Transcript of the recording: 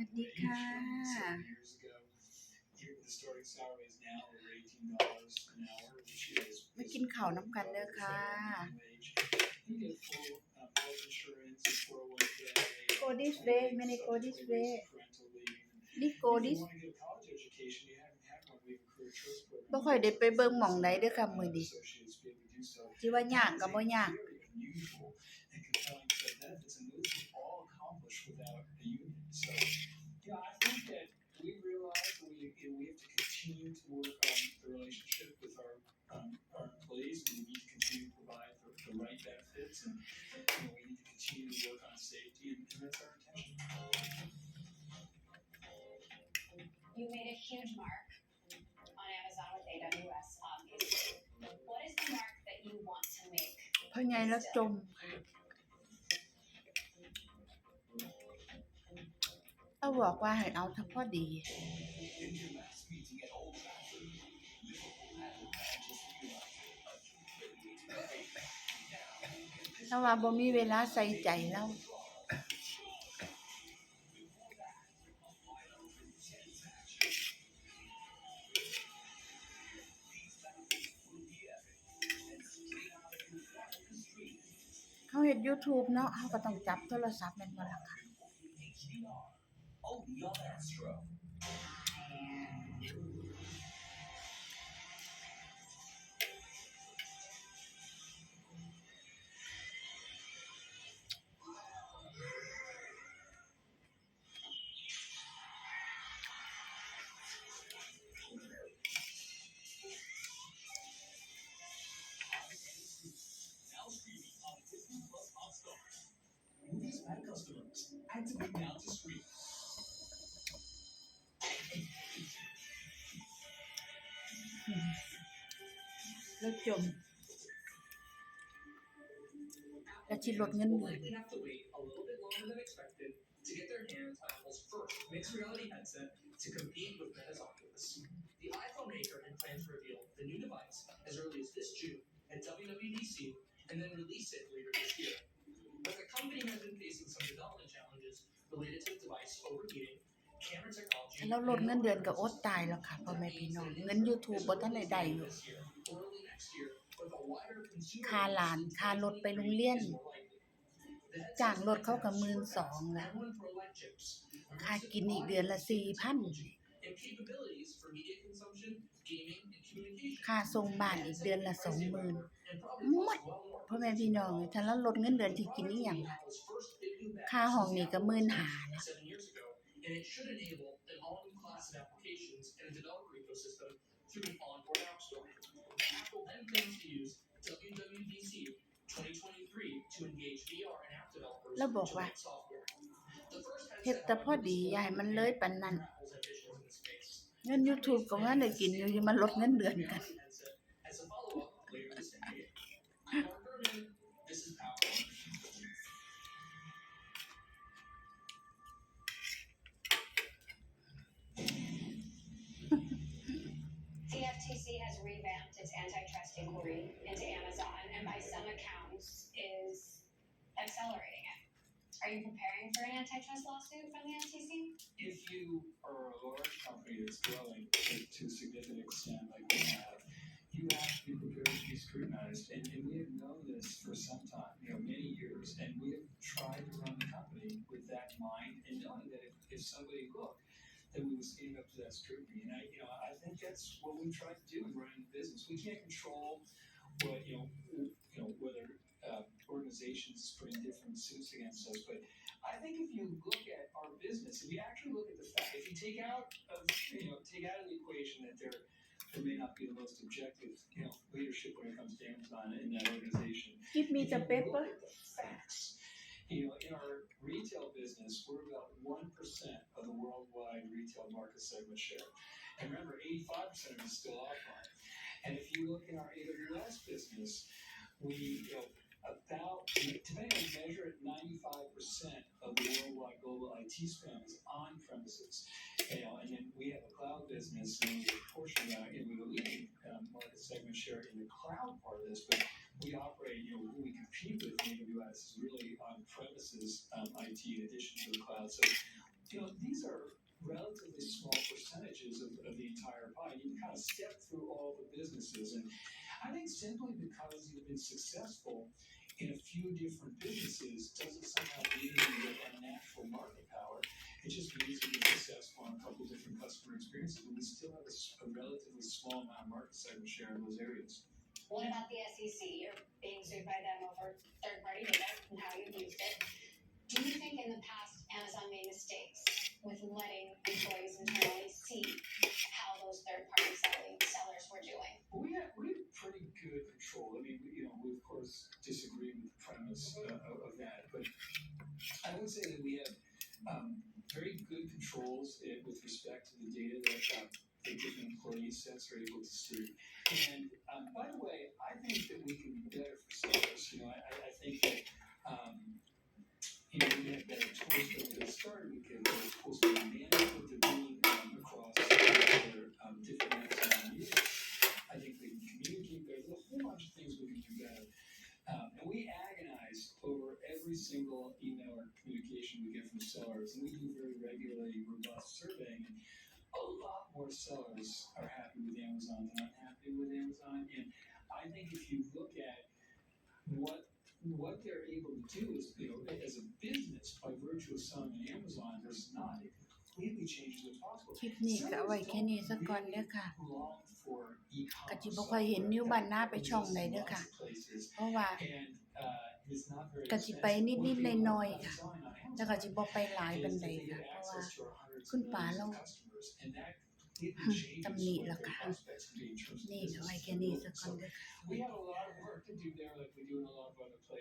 วัสดีค่ะมากินข้าวน้ำกันเด้อค่ะ Go this way ไม่ได้ go this way นี่ go this บ่ค่อยได้ไปเบิ่งหม้องใดเด้อค่ะมื้อนี้สิว่ายากก็บ่ยากYou made a huge mark on Amazon with AWS, obviously. What is the mark that you want to make? พ่อใหญ่แล้วจมเราบอกว่าให้เอาถ้าพอดีถ้าว่าบ่มีเวลาใส่ใจเราเขาเฮ็ด YouTube เนาะเขาก็ต้องจับโทรศัพท์แม่นบ่ล่ะค่ะแล้วจมแล้วสิลดเงินเดือนto get their hands on Apple's first mixed reality headset to compete with Meta's Oculus. The iPhone maker had plans to reveal the new device as early as this June at WWDC and then release it later this year. But the company has been facing some development challenges related to the device overheating, camera technology, แล้วลดเงินเดือนก็อดตายแล้วค่ะพ่อแม่พี่น้องเงิน YouTube บ่ทันได้อยู่ค่าหลานค่ารถไปโรงเรียนจ้างรถเขาก็12,000แล้วค่ากินอีกเดือนละ 4,000 ค่าส่งบ้านอีกเดือนละ 20,000 หมดพ่อแม่พี่น้องถ้าเราลดเงินเดือนที่กินอีหยังล่ะค่าห้องนี่ก็ 15,000 แล้วand it should enable an all-new class of applications and a developer ecosystem through the onboard app store. Apple then plans to use WWDC 2023 to engage VR and app developers แล้วบอกว่า with software. The first เฮ็ด headset แต่พอดีอย่าให้มันเลยปานนั้น Apple's ambitions in the space. เงิน YouTube ก็บ่ทันได้กินอยู่สิมาลดเงินเดือนกัน As a follow-up later this decade. I'm Mark Berman. This is Power. TFTC has revamped its antitrust inquiry into Amazon and by some accounts is accelerating it. Are you preparing for an antitrust lawsuit from the FTC? If you are a large company that's growing to a significant extent like we have, you have to be prepared to be scrutinized. And we have known this for some time, many years. And we have tried to run the company with that in mind and knowing that if somebody looked, that we would stand up to that scrutiny. And I think that's what we try to do in running the business. We can't control what, whether organizations bring different suits against us. But I think if you look at our business, if you actually look at the fact, if you take out of the equation that there may not be the most objective, leadership when it comes to Amazon in that organization. Give me the paper. Look at the facts. In our retail business, we're about 1% of the worldwide retail market segment share. And remember, 85% of it is still offline. And if you look in our AWS business, we, depending on the measure, 95% of the worldwide global IT spend is on premises. And then we have a cloud business, and we have a portion of that, and we have a leading market segment share in the cloud part of this. But we operate, who we compete with in AWS is really on premises IT in addition to the cloud. So, these are entire pie. You kind of step through all the businesses. And I think simply because you've been successful in a few different businesses doesn't somehow mean you have unnatural market power. It just means you've been successful in a couple different customer experiences, but we still have a relatively small amount of market segment share in those areas. What about the SEC? You're being sued by them over third-party data and how you've used it. Do you think in the past Amazon made mistakes with letting employees internally see how those third-party sellers were doing? We have pretty good control. I mean, we of course disagree with the premise of that, but I would say that we have very good controls with respect to the data that the different employee sets are able to see. And by the way, I think that we can be better for sellers. I think that we can have better tools than we had started. We can have better tools to manage what they're doing across their different Amazon users. I think we can communicate better. There's a whole bunch of things we can do better. And we agonize over every single email or communication we get from sellers. And we do very regularly robust surveying. And a lot more sellers are happy with Amazon than unhappy with Amazon. And I think if you look at what they're able to do is, as a business, by virtue of selling on Amazon versus not, it completely changes what's possible. คลิปนี้ก็เอาไว้แค่นี้ซะก่อนเด้อค่ะ Long for ก็สิ e-commerce บ่ค่อยเห็นนิ้วบ้านหน้าไปช่องใดเด้อค่ะ places. เพราะว่า And it's not very ก็สิไปนิดๆหน่อยๆค่ะ แล้วก็สิบ่ไปหลายปานใดค่ะ เพราะว่าคุณป๋าเราตำหนิแล้วค่ะ นี่ก็ไว้แค่นี้ซะก่อนเด้อค่ะ We have a lot of work to do there, like we do in a lot of other places.